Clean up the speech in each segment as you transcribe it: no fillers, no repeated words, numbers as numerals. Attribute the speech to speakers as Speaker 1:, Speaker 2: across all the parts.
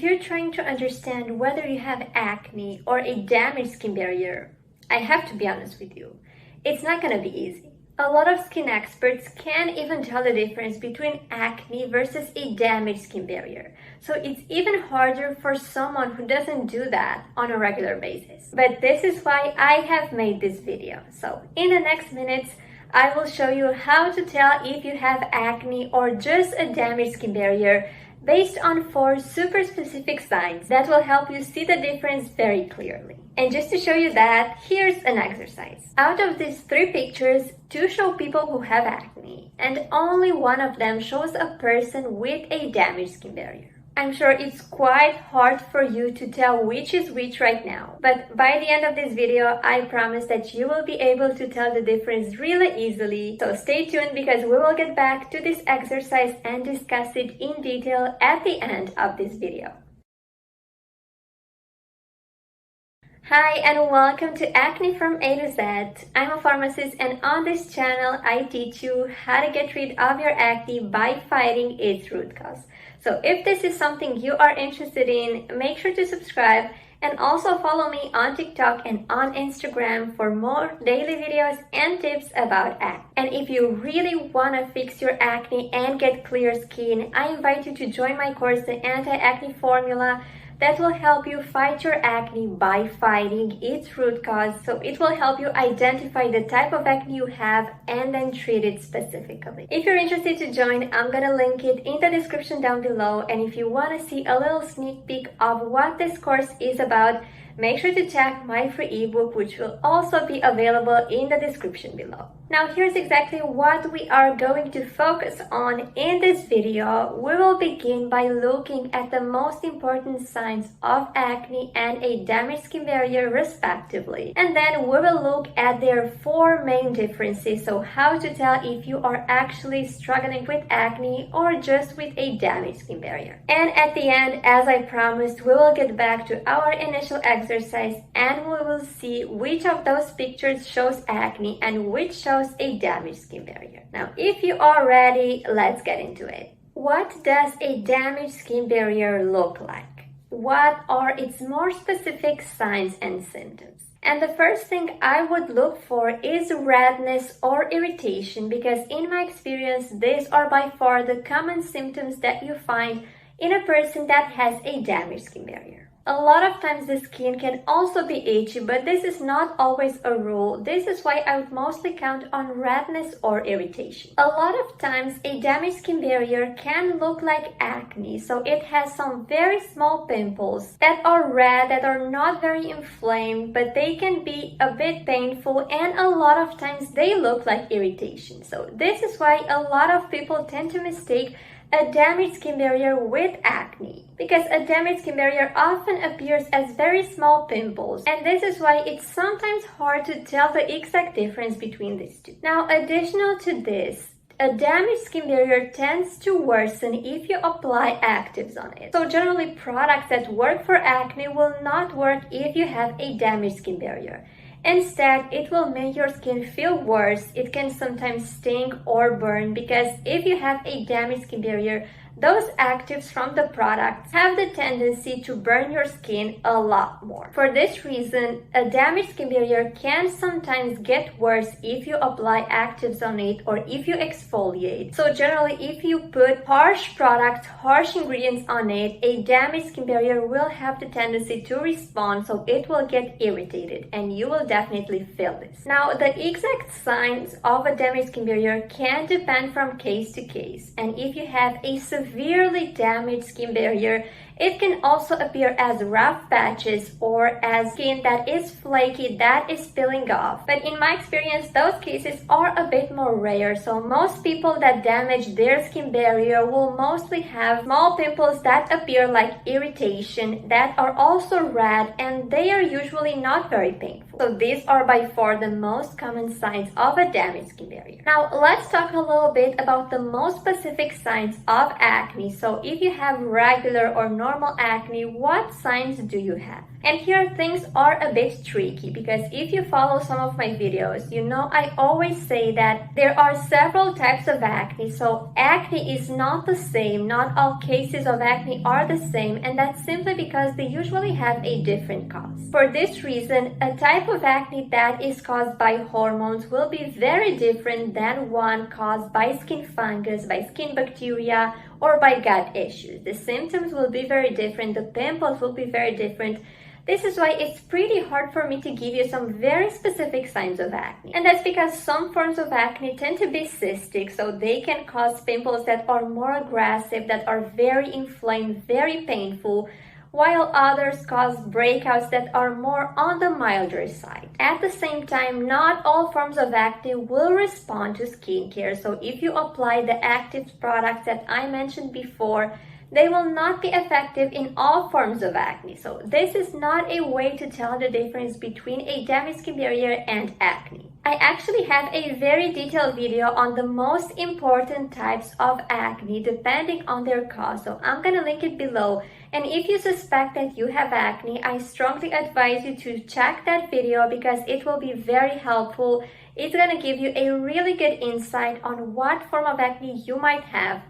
Speaker 1: if you're trying to understand whether you have acne or a damaged skin barrier, I have to be honest with you, it's not gonna be easy. A lot of skin experts can't even tell the difference between acne versus a damaged skin barrier. So it's even harder for someone who doesn't do that on a regular basis. But this is why I have made this video. So in the next minutes, I will show you how to tell if you have acne or just a damaged skin barrier based on 4 super specific signs that will help you see the difference very clearly. And just to show you that, here's an exercise. Out of these 3 pictures, 2 show people who have acne, and only one of them shows a person with a damaged skin barrier. I'm sure it's quite hard for you to tell which is which right now, but by the end of this video, I promise that you will be able to tell the difference really easily. So stay tuned because we will get back to this exercise and discuss it in detail at the end of this video. Hi and welcome to Acne from A to Z. I'm a pharmacist and on this channel I teach you how to get rid of your acne by fighting its root cause. So if this is something you are interested in, make sure to subscribe and also follow me on TikTok and on Instagram for more daily videos and tips about acne. And if you really want to fix your acne and get clear skin, I invite you to join my course, the Anti-Acne Formula, that will help you fight your acne by fighting its root cause. So it will help you identify the type of acne you have and then treat it specifically. If you're interested to join, I'm gonna link it in the description down below. And if you want to see a little sneak peek of what this course is about, make sure to check my free ebook, which will also be available in the description below. Now here's exactly what we are going to focus on in this video. We will begin by looking at the most important signs of acne and a damaged skin barrier respectively. And then we will look at their 4 main differences, so how to tell if you are actually struggling with acne or just with a damaged skin barrier. And at the end, as I promised, we will get back to our initial exercise and we will see which of those pictures shows acne and which shows a damaged skin barrier. Now, if you are ready, let's get into it. What does a damaged skin barrier look like? What are its more specific signs and symptoms? And the first thing I would look for is redness or irritation, because in my experience, these are by far the common symptoms that you find in a person that has a damaged skin barrier. A lot of times the skin can also be itchy, but this is not always a rule. This is why I would mostly count on redness or irritation. A lot of times a damaged skin barrier can look like acne, so it has some very small pimples that are red, that are not very inflamed, but they can be a bit painful, and a lot of times they look like irritation. So this is why a lot of people tend to mistake a damaged skin barrier with acne, because a damaged skin barrier often appears as very small pimples, and this is why it's sometimes hard to tell the exact difference between these two. Now, additional to this, a damaged skin barrier tends to worsen if you apply actives on it. So generally, products that work for acne will not work if you have a damaged skin barrier. Instead, it will make your skin feel worse. It can sometimes sting or burn, because if you have a damaged skin barrier, those actives from the products have the tendency to burn your skin a lot more. For this reason, a damaged skin barrier can sometimes get worse if you apply actives on it or if you exfoliate. So generally, if you put harsh products, harsh ingredients on it, a damaged skin barrier will have the tendency to respond, so it will get irritated, and you will definitely feel this. Now, the exact signs of a damaged skin barrier can depend from case to case, and if you have a severely damaged skin barrier, it can also appear as rough patches or as skin that is flaky, that is peeling off. But in my experience, those cases are a bit more rare. So most people that damage their skin barrier will mostly have small pimples that appear like irritation, that are also red, and they are usually not very painful. So these are by far the most common signs of a damaged skin barrier. Now let's talk a little bit about the most specific signs of acne. So if you have regular or normal acne, what signs do you have? And here things are a bit tricky because if you follow some of my videos, you know I always say that there are several types of acne. So acne is not the same, not all cases of acne are the same, and that's simply because they usually have a different cause. For this reason, a type of acne that is caused by hormones will be very different than one caused by skin fungus, by skin bacteria, or by gut issues. The symptoms will be very different, the pimples will be very different. This is why it's pretty hard for me to give you some very specific signs of acne. And that's because some forms of acne tend to be cystic, so they can cause pimples that are more aggressive, that are very inflamed, very painful, while others cause breakouts that are more on the milder side. At the same time, not all forms of acne will respond to skincare, so if you apply the active products that I mentioned before, they will not be effective in all forms of acne. So this is not a way to tell the difference between a damaged skin barrier and acne. I actually have a very detailed video on the most important types of acne depending on their cause. So I'm gonna link it below. And if you suspect that you have acne, I strongly advise you to check that video because it will be very helpful. It's gonna give you a really good insight on what form of acne you might have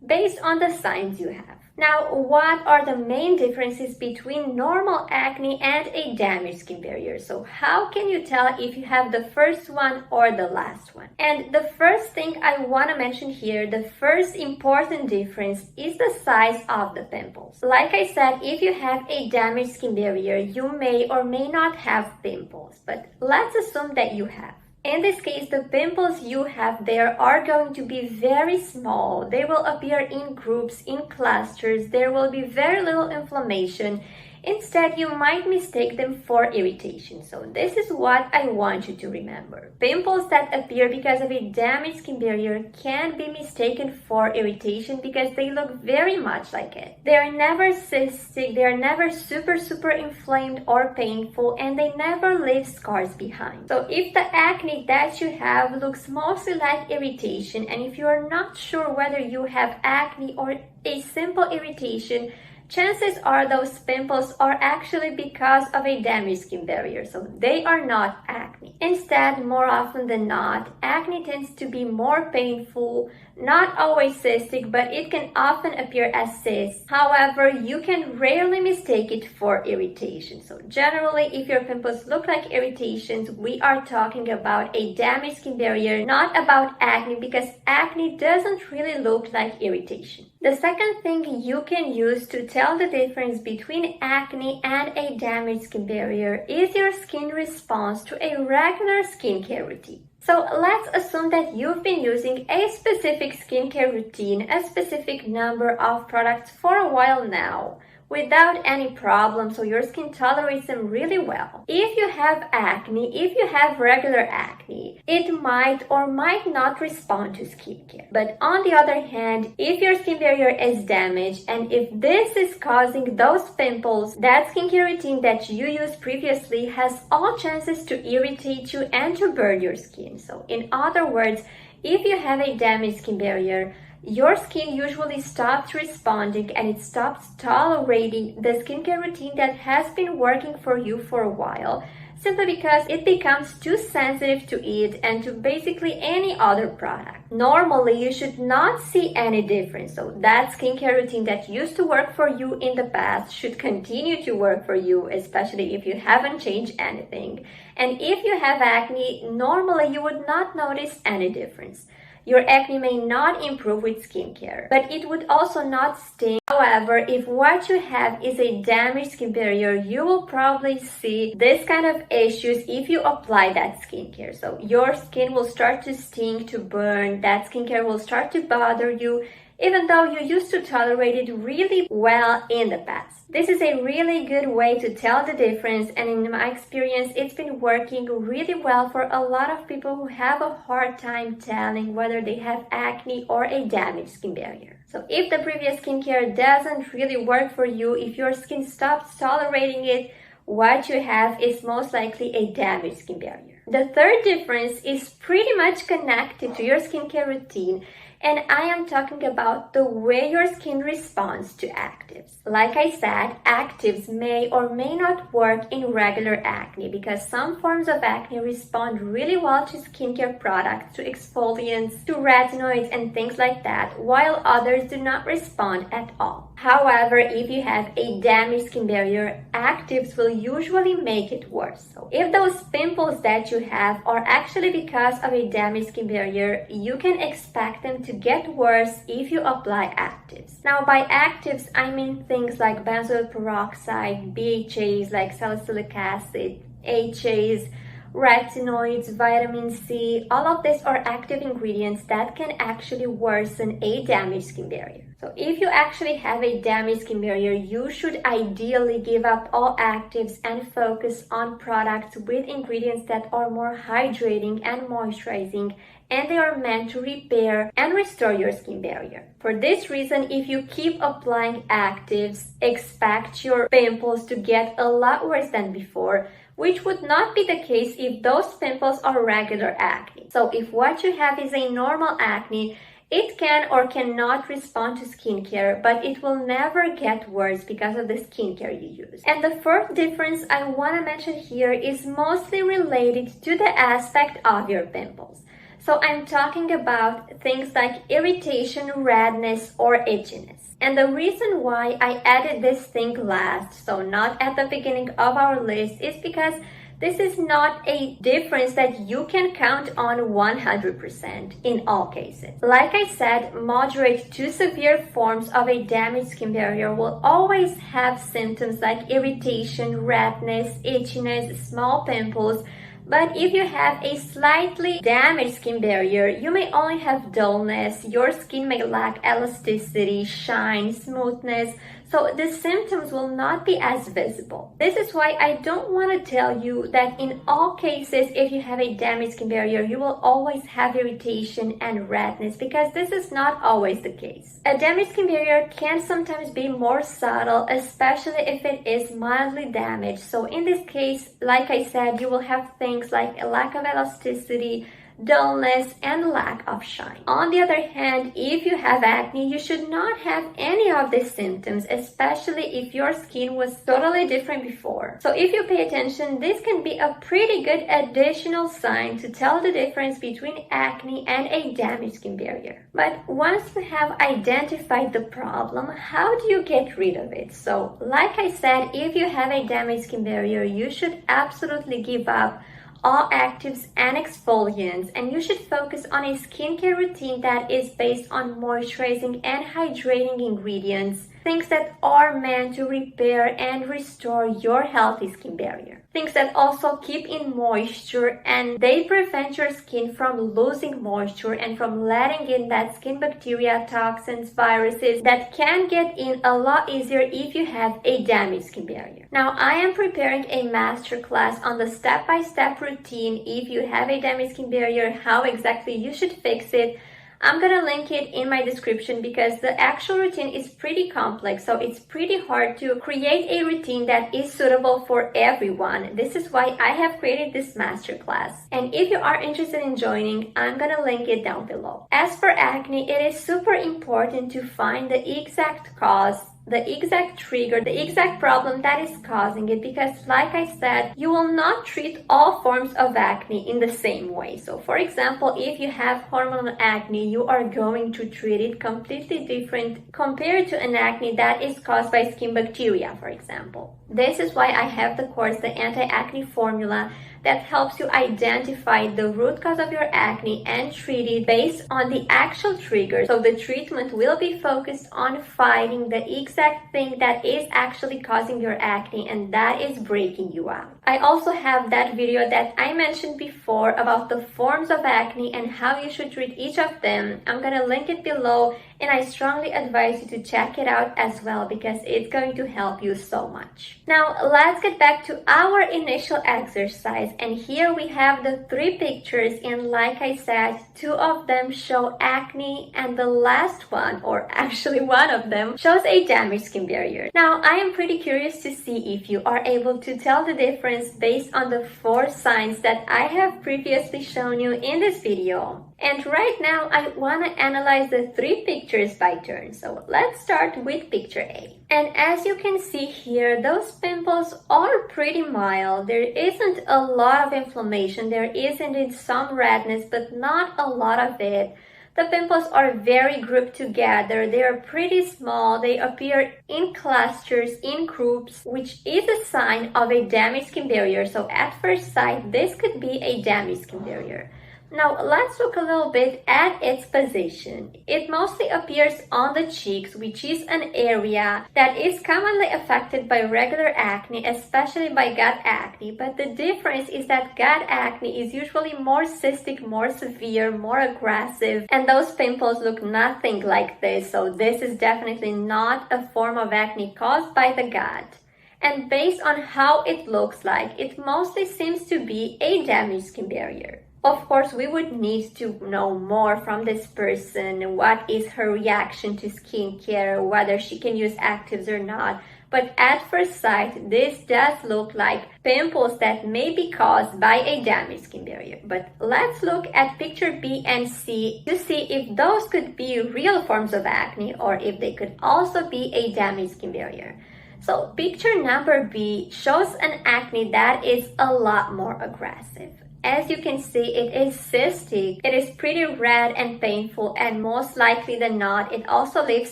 Speaker 1: based on the signs you have. Now, what are the main differences between normal acne and a damaged skin barrier? So how can you tell if you have the first one or the last one? And the first thing I want to mention here, the first important difference is the size of the pimples. Like I said, if you have a damaged skin barrier, you may or may not have pimples, but let's assume that you have. In this case, the pimples you have there are going to be very small. They will appear in groups, in clusters. There will be very little inflammation. Instead, you might mistake them for irritation. So this is what I want you to remember. Pimples that appear because of a damaged skin barrier can be mistaken for irritation because they look very much like it. They are never cystic, they are never super inflamed or painful, and they never leave scars behind. So if the acne that you have looks mostly like irritation, and if you are not sure whether you have acne or a simple irritation, chances are those pimples are actually because of a damaged skin barrier, so they are not acne. Instead, more often than not, acne tends to be more painful, not always cystic, but it can often appear as cysts. However, you can rarely mistake it for irritation. So generally, if your pimples look like irritations, we are talking about a damaged skin barrier, not about acne, because acne doesn't really look like irritation. The second thing you can use to tell the difference between acne and a damaged skin barrier is your skin response to a regular skincare routine. So let's assume that you've been using a specific skincare routine, a specific number of products for a while now, without any problem, so your skin tolerates them really well. If you have acne, if you have regular acne, it might or might not respond to skincare. But on the other hand, if your skin barrier is damaged and if this is causing those pimples, that skincare routine that you used previously has all chances to irritate you and to burn your skin. So in other words, if you have a damaged skin barrier, your skin usually stops responding and it stops tolerating the skincare routine that has been working for you for a while, simply because it becomes too sensitive to it and to basically any other product. Normally, you should not see any difference. So that skincare routine that used to work for you in the past should continue to work for you, especially if you haven't changed anything. And if you have acne, normally you would not notice any difference. Your acne may not improve with skincare, but it would also not sting. However, if what you have is a damaged skin barrier, you will probably see this kind of issues if you apply that skincare. So your skin will start to sting, to burn, that skincare will start to bother you, even though you used to tolerate it really well in the past. This is a really good way to tell the difference, and in my experience, it's been working really well for a lot of people who have a hard time telling whether they have acne or a damaged skin barrier. So if the previous skincare doesn't really work for you, if your skin stops tolerating it, what you have is most likely a damaged skin barrier. The third difference is pretty much connected to your skincare routine, and I am talking about the way your skin responds to actives. Like I said, actives may or may not work in regular acne because some forms of acne respond really well to skincare products, to exfoliants, to retinoids and things like that, while others do not respond at all. However, if you have a damaged skin barrier, actives will usually make it worse. So if those pimples that you have are actually because of a damaged skin barrier, you can expect them to get worse if you apply actives. Now, by actives, I mean things like benzoyl peroxide, BHAs like salicylic acid, HAs, retinoids, vitamin C. All of these are active ingredients that can actually worsen a damaged skin barrier. So if you actually have a damaged skin barrier, you should ideally give up all actives and focus on products with ingredients that are more hydrating and moisturizing, and they are meant to repair and restore your skin barrier. For this reason, if you keep applying actives, expect your pimples to get a lot worse than before, which would not be the case if those pimples are regular acne. So if what you have is a normal acne, it can or cannot respond to skincare, but it will never get worse because of the skincare you use. And the fourth difference I want to mention here is mostly related to the aspect of your pimples. So I'm talking about things like irritation, redness, or itchiness. And the reason why I added this thing last, so not at the beginning of our list, is because this is not a difference that you can count on 100% in all cases. Like I said, moderate to severe forms of a damaged skin barrier will always have symptoms like irritation, redness, itchiness, small pimples. But if you have a slightly damaged skin barrier, you may only have dullness, your skin may lack elasticity, shine, smoothness, so the symptoms will not be as visible. This is why I don't want to tell you that in all cases, if you have a damaged skin barrier, you will always have irritation and redness, because this is not always the case. A damaged skin barrier can sometimes be more subtle, especially if it is mildly damaged. So in this case, like I said, you will have things like a lack of elasticity, dullness, and lack of shine. On the other hand, if you have acne, you should not have any of these symptoms, especially if your skin was totally different before. So if you pay attention, this can be a pretty good additional sign to tell the difference between acne and a damaged skin barrier. But once you have identified the problem, how do you get rid of it? So like I said, if you have a damaged skin barrier, you should absolutely give up all actives and exfoliants, and you should focus on a skincare routine that is based on moisturizing and hydrating ingredients, things that are meant to repair and restore your healthy skin barrier. Things that also keep in moisture, and they prevent your skin from losing moisture and from letting in that skin bacteria, toxins, viruses that can get in a lot easier if you have a damaged skin barrier. Now, I am preparing a masterclass on the step-by-step routine if you have a damaged skin barrier, how exactly you should fix it. I'm gonna link it in my description because the actual routine is pretty complex, so it's pretty hard to create a routine that is suitable for everyone. This is why I have created this masterclass. And if you are interested in joining, I'm gonna link it down below. As for acne, it is super important to find the exact cause, the exact trigger, the exact problem that is causing it, because like I said, you will not treat all forms of acne in the same way. So for example, if you have hormonal acne, you are going to treat it completely different compared to an acne that is caused by skin bacteria, for example. This is why I have the course, the Anti-Acne Formula, that helps you identify the root cause of your acne and treat it based on the actual trigger. So the treatment will be focused on fighting the exact thing that is actually causing your acne, and that is breaking you out. I also have that video that I mentioned before about the forms of acne and how you should treat each of them. I'm gonna link it below, and I strongly advise you to check it out as well because it's going to help you so much. Now let's get back to our initial exercise, and here we have the 3 pictures, and like I said, 2 of them show acne and the last one, or actually one of them, shows a damaged skin barrier. Now I am pretty curious to see if you are able to tell the difference based on the 4 signs that I have previously shown you in this video. And right now I want to analyze the 3 pictures by turn. So let's start with picture A. And as you can see here, those pimples are pretty mild. There isn't a lot of inflammation. There is indeed some redness, but not a lot of it. The pimples are very grouped together. They are pretty small. They appear in clusters, in groups, which is a sign of a damaged skin barrier. So at first sight, this could be a damaged skin barrier. Now let's look a little bit at its position. It mostly appears on the cheeks, which is an area that is commonly affected by regular acne, especially by gut acne. But the difference is that gut acne is usually more cystic, more severe, more aggressive, and those pimples look nothing like this. So this is definitely not a form of acne caused by the gut. And based on how it looks like, it mostly seems to be a damaged skin barrier. Of course, we would need to know more from this person. What is her reaction to skincare, whether she can use actives or not. But at first sight, this does look like pimples that may be caused by a damaged skin barrier. But let's look at picture B and C to see if those could be real forms of acne or if they could also be a damaged skin barrier. So picture number B shows an acne that is a lot more aggressive. As you can see, it is cystic, it is pretty red and painful, and most likely than not, it also leaves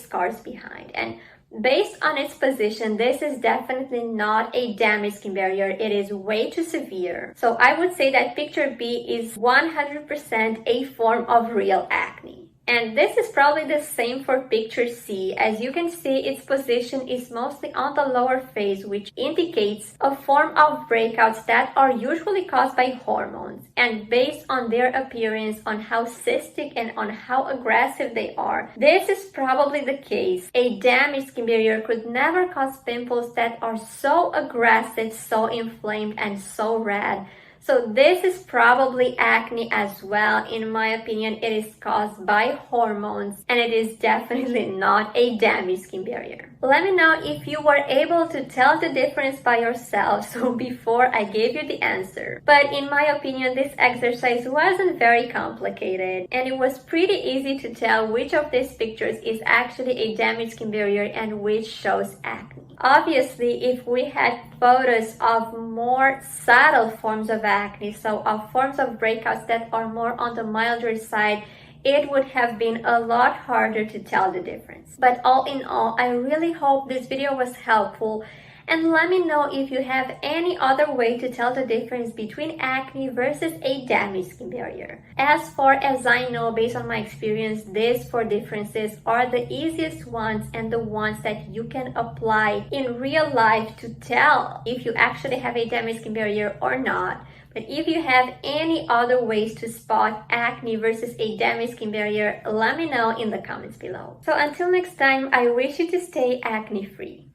Speaker 1: scars behind. And based on its position, this is definitely not a damaged skin barrier. It is way too severe. So I would say that picture B is 100% a form of real acne. And this is probably the same for picture C. As you can see, its position is mostly on the lower face, which indicates a form of breakouts that are usually caused by hormones. And based on their appearance, on how cystic and on how aggressive they are, this is probably the case. A damaged skin barrier could never cause pimples that are so aggressive, so inflamed, and so red. So this is probably acne as well. In my opinion, it is caused by hormones, and it is definitely not a damaged skin barrier. Let me know if you were able to tell the difference by yourself, so before I gave you the answer. But in my opinion, this exercise wasn't very complicated, and it was pretty easy to tell which of these pictures is actually a damaged skin barrier and which shows acne. Obviously, if we had photos of more subtle forms of acne, so of forms of breakouts that are more on the milder side, it would have been a lot harder to tell the difference. But all in all, I really hope this video was helpful. And let me know if you have any other way to tell the difference between acne versus a damaged skin barrier. As far as I know, based on my experience, these 4 differences are the easiest ones and the ones that you can apply in real life to tell if you actually have a damaged skin barrier or not. But if you have any other ways to spot acne versus a damaged skin barrier, let me know in the comments below. So until next time, I wish you to stay acne free.